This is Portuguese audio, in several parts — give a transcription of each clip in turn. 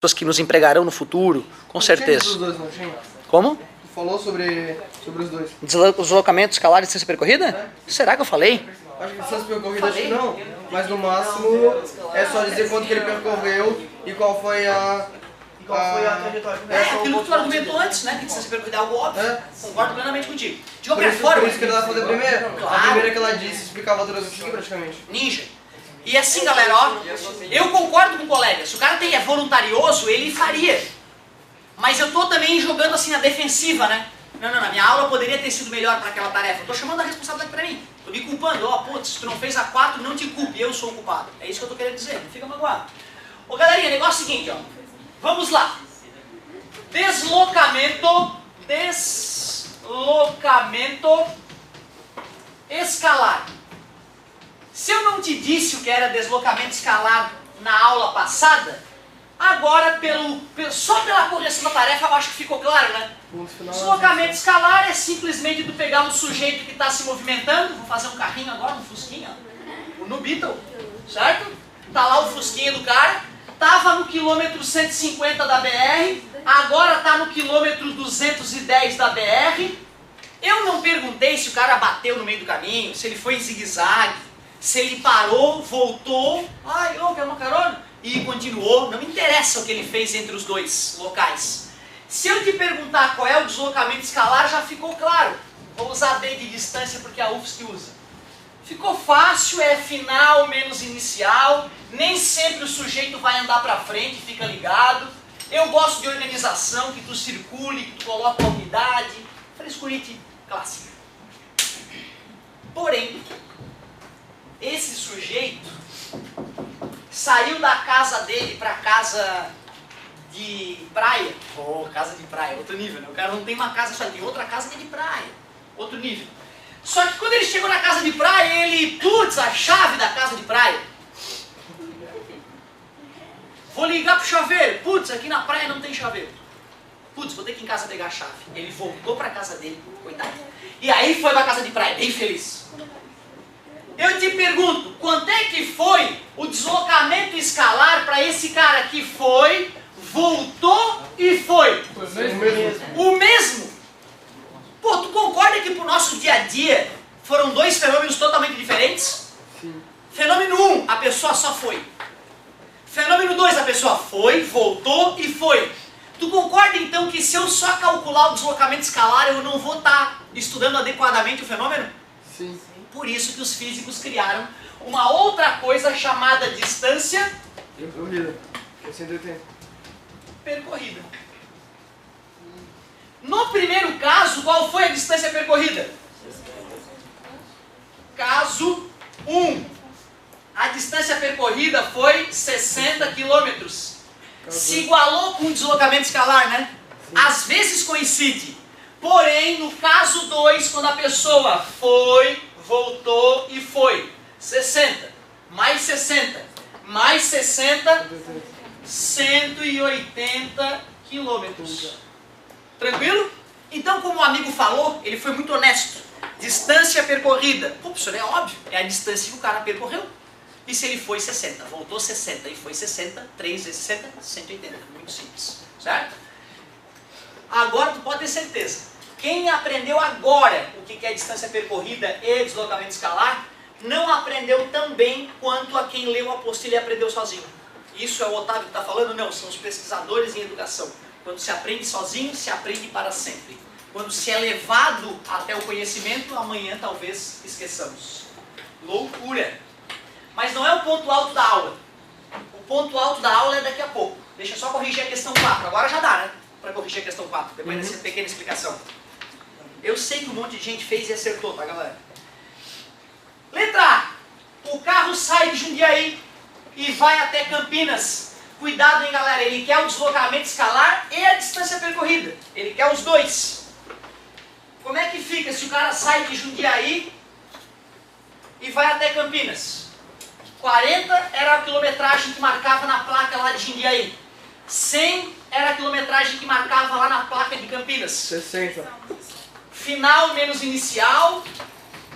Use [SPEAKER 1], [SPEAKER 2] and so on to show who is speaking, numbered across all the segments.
[SPEAKER 1] pessoas que nos empregarão no futuro, com certeza.
[SPEAKER 2] Os dois, não tinha?
[SPEAKER 1] Como?
[SPEAKER 2] Tu falou sobre os dois.
[SPEAKER 1] Deslocamento escalar e distância percorrida? Será que eu falei?
[SPEAKER 2] Acho que distância percorrida acho que não, mas no máximo é só dizer quanto que ele percorreu e qual foi a
[SPEAKER 3] trajetória. Aquilo que tu argumentou antes, né? Que distância percorrida é algo óbvio. Concordo plenamente contigo. De
[SPEAKER 2] Por
[SPEAKER 3] qualquer
[SPEAKER 2] isso,
[SPEAKER 3] forma...
[SPEAKER 2] por isso que ele vai fazer primeiro.
[SPEAKER 3] Claro.
[SPEAKER 2] A primeira que ela disse explicava todas as aqui praticamente.
[SPEAKER 3] Ninja. E assim, galera, ó, eu concordo com o colega. Se o cara é voluntarioso, ele faria. Mas eu tô também jogando assim na defensiva, né? Não, a minha aula poderia ter sido melhor para aquela tarefa. Eu tô chamando a responsabilidade para mim. Tô me culpando. Ó, putz, se tu não fez a 4, não te culpe, eu sou o culpado. É isso que eu tô querendo dizer, não fica magoado. Ô, galerinha, negócio é o seguinte, ó. Vamos lá. Deslocamento escalar. Se eu não te disse o que era deslocamento escalar na aula passada, agora, só pela correção da tarefa, eu acho que ficou claro, né? Deslocamento escalar é simplesmente tu pegar um sujeito que está se movimentando, vou fazer um carrinho agora, um fusquinha, no Beetle, certo? Tá lá o fusquinha do cara, tava no quilômetro 150 da BR, agora tá no quilômetro 210 da BR. Eu não perguntei se o cara bateu no meio do caminho, se ele foi em zigue-zague, se ele parou, voltou, ai, ô, quer uma carona? E continuou, não me interessa o que ele fez entre os dois locais. Se eu te perguntar qual é o deslocamento escalar, já ficou claro. Vou usar D de distância porque a UFSC usa. Ficou fácil, é final menos inicial, nem sempre o sujeito vai andar para frente, fica ligado. Eu gosto de organização, que tu circule, que tu coloca a unidade, frescurite clássica. Porém, esse sujeito saiu da casa dele para casa de praia. Casa de praia, outro nível, né? O cara não tem uma casa só, ele tem outra casa que é de praia. Outro nível. Só que quando ele chegou na casa de praia, ele, putz, a chave da casa de praia. Vou ligar pro chaveiro. Putz, aqui na praia não tem chaveiro. Putz, vou ter que ir em casa pegar a chave. Ele voltou pra casa dele, coitado. E aí foi pra casa de praia, bem feliz. Eu te pergunto, quanto é que foi o deslocamento escalar para esse cara que foi, voltou e foi? O mesmo? Pô, tu concorda que pro nosso dia a dia foram dois fenômenos totalmente diferentes?
[SPEAKER 2] Sim.
[SPEAKER 3] Fenômeno 1, a pessoa só foi. Fenômeno 2, a pessoa foi, voltou e foi. Tu concorda então que se eu só calcular o deslocamento escalar, eu não vou estar estudando adequadamente o fenômeno?
[SPEAKER 2] Sim.
[SPEAKER 3] Por isso que os físicos criaram uma outra coisa chamada distância percorrida. No primeiro caso, qual foi a distância percorrida? Caso 1. A distância percorrida foi 60 quilômetros. Se igualou com o deslocamento escalar, né? Sim. Às vezes coincide. Porém, no caso 2, quando a pessoa foi, voltou e foi. 60. Mais 60. Mais 60. 180 quilômetros. Tranquilo? Então, como o amigo falou, ele foi muito honesto. Distância percorrida. Pô, professor, é óbvio. É a distância que o cara percorreu. E se ele foi 60, voltou 60 e foi 60, 3 vezes 60, 180. Muito simples. Certo? Agora tu pode ter certeza. Quem aprendeu agora o que é distância percorrida e deslocamento escalar, não aprendeu tão bem quanto a quem leu a apostila e aprendeu sozinho. Isso é o Otávio que está falando? Não, são os pesquisadores em educação. Quando se aprende sozinho, se aprende para sempre. Quando se é levado até o conhecimento, amanhã talvez esqueçamos. Loucura! Mas não é o ponto alto da aula. O ponto alto da aula é daqui a pouco. Deixa eu só corrigir a questão 4. Agora já dá, né? Para corrigir a questão 4, depois dessa pequena explicação. Eu sei que um monte de gente fez e acertou, tá, galera? Letra A. O carro sai de Jundiaí e vai até Campinas. Cuidado, hein, galera? Ele quer o deslocamento escalar e a distância percorrida. Ele quer os dois. Como é que fica se o cara sai de Jundiaí e vai até Campinas? 40 era a quilometragem que marcava na placa lá de Jundiaí. 100 era a quilometragem que marcava lá na placa de Campinas.
[SPEAKER 2] 60.
[SPEAKER 3] Final menos inicial.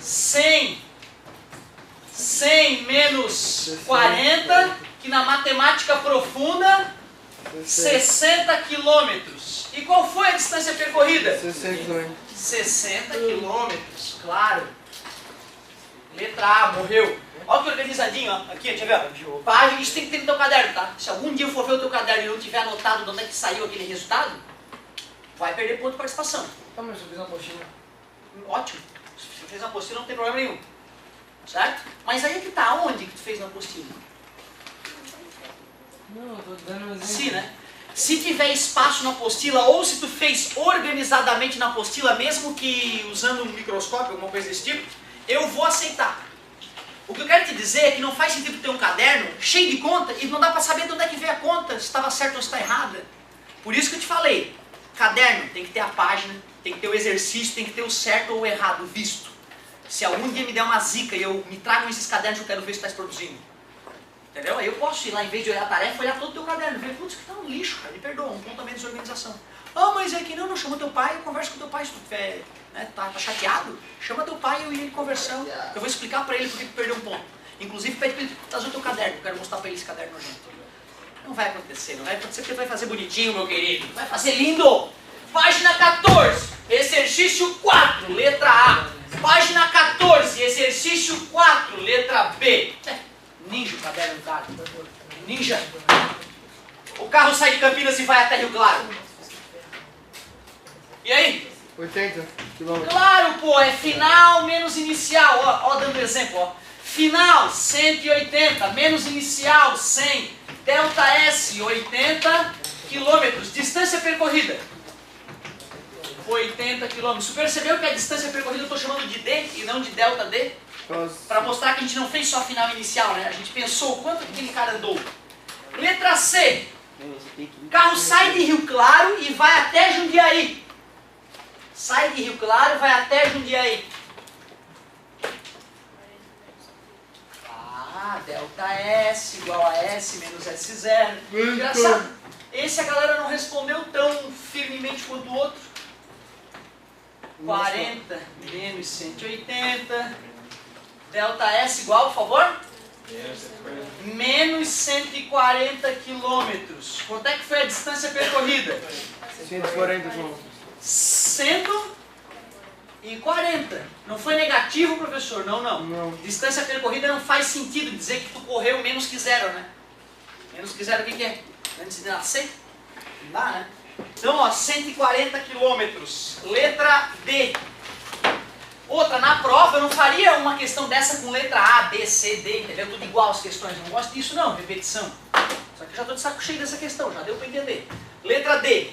[SPEAKER 3] 100. 100 menos 40, que na matemática profunda 60 quilômetros. E qual foi a distância percorrida?
[SPEAKER 2] 60 também.
[SPEAKER 3] 60 quilômetros, claro. Letra A, morreu. Olha que organizadinho, ó. Aqui, deixa eu ver. Página, isso tem que ter no teu caderno, tá? Se algum dia eu for ver o teu caderno e não tiver anotado de onde é que saiu aquele resultado, vai perder ponto de participação.
[SPEAKER 2] Tá, mas eu fiz uma apostila.
[SPEAKER 3] Ótimo. Se você fez uma apostila, não tem problema nenhum. Certo? Mas aí é que tá. Onde que tu fez na apostila?
[SPEAKER 2] Não, eu tô dando um exemplo.
[SPEAKER 3] Sim, né? Se tiver espaço na apostila, ou se tu fez organizadamente na apostila, mesmo que usando um microscópio, alguma coisa desse tipo, eu vou aceitar. O que eu quero te dizer é que não faz sentido ter um caderno cheio de conta e não dá para saber de onde é que veio a conta, se estava certa ou se está errada. Por isso que eu te falei, caderno tem que ter a página, tem que ter o exercício, tem que ter o certo ou o errado visto. Se algum dia me der uma zica e eu me tragam esses cadernos, eu quero ver se está se produzindo. Entendeu? Aí eu posso ir lá, em vez de olhar a tarefa, olhar todo o teu caderno, ver, putz, que tá um lixo, cara, me perdoa, um ponto a menos de organização. Ah, mas é que não chama teu pai, conversa com teu pai, se tu tiver, né, tá chateado, chama teu pai e eu e ele conversando, eu vou explicar pra ele porque tu perdeu um ponto. Inclusive, pede pra ele trazer o teu caderno, eu quero mostrar pra ele esse caderno nojento. Não vai acontecer porque vai fazer bonitinho, meu querido, vai fazer lindo. Página 14, exercício 4, letra A. Página 14, exercício 4, letra B. Ninja o caderno do cara. Ninja. O carro sai de Campinas e vai até Rio Claro. E aí?
[SPEAKER 2] 80 quilômetros.
[SPEAKER 3] Claro, pô, é final menos inicial. Ó, dando exemplo, ó. Final, 180, menos inicial, 100. Delta S, 80 quilômetros. Distância percorrida. 80 quilômetros. Você percebeu que a distância percorrida eu estou chamando de D e não de delta D? Para mostrar que a gente não fez só a final inicial, né? A gente pensou o quanto aquele cara andou. Letra C. O carro sai de Rio Claro e vai até Jundiaí. Sai de Rio Claro e vai até Jundiaí. Ah, delta S igual a S menos S0. Engraçado. Esse a galera não respondeu tão firmemente quanto o outro. 40 menos 180. Delta S igual, por favor? Menos 140 quilômetros. Quanto é que foi a distância percorrida?
[SPEAKER 2] 140 quilômetros.
[SPEAKER 3] 140. Não foi negativo, professor? Não, não.
[SPEAKER 2] Não.
[SPEAKER 3] Distância percorrida não faz sentido dizer que tu correu menos que zero, né? Menos que zero o que é? Antes de nascer? Não dá, né? Então, ó, 140 quilômetros. Letra D. Outra, na prova eu não faria uma questão dessa com letra A, B, C, D, entendeu? Tudo igual as questões. Não gosto disso não, repetição. Só que eu já estou de saco cheio dessa questão, já deu para entender. Letra D.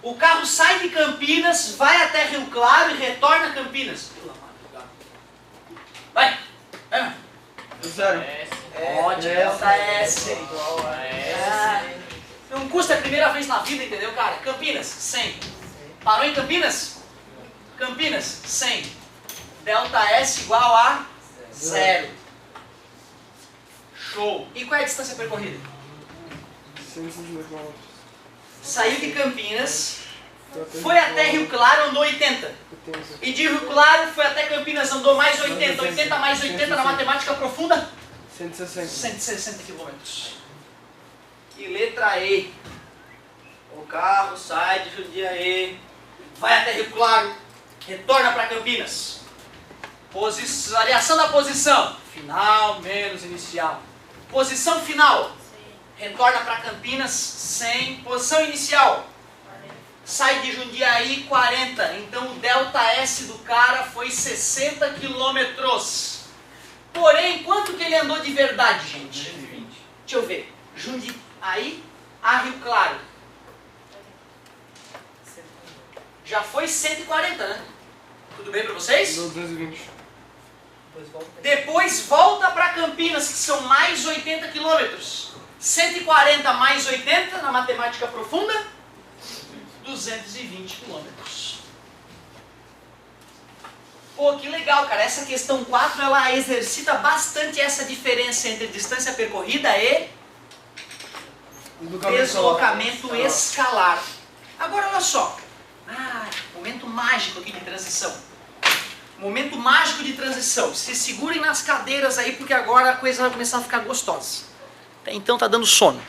[SPEAKER 3] O carro sai de Campinas, vai até Rio Claro e retorna a Campinas. Vai. Vai.
[SPEAKER 2] Zero.
[SPEAKER 3] Ótimo, delta S. Igual a S. Não custa a primeira vez na vida, entendeu, cara? Campinas, 100. Parou em Campinas? Campinas, 100. Delta S igual a 0. Show. E qual é a distância percorrida?
[SPEAKER 2] 160 quilômetros.
[SPEAKER 3] Saiu de Campinas, foi até Rio Claro, andou 80. E de Rio Claro foi até Campinas, andou mais 80. 80 mais 80 na matemática profunda?
[SPEAKER 2] 160.
[SPEAKER 3] 160 quilômetros. E letra E. O carro sai de Jundiaí, vai até Rio Claro, retorna para Campinas. Variação da posição. Final menos inicial. Posição final. Retorna para Campinas 100. Posição inicial. Sai de Jundiaí 40. Então o delta S do cara foi 60 quilômetros. Porém, quanto que ele andou de verdade, gente? 120. Deixa eu ver. Jundiaí a Rio Claro. Já foi 140, né? Tudo bem para vocês?
[SPEAKER 2] 220.
[SPEAKER 3] Depois volta para Campinas, que são mais 80 quilômetros. 140 mais 80 na matemática profunda, 220 quilômetros. Pô, que legal, cara. Essa questão 4, ela exercita bastante essa diferença entre distância percorrida e deslocamento escalar. Agora, olha só. Momento mágico aqui de transição. Momento mágico de transição. Se segurem nas cadeiras aí, porque agora a coisa vai começar a ficar gostosa. Até então tá dando sono.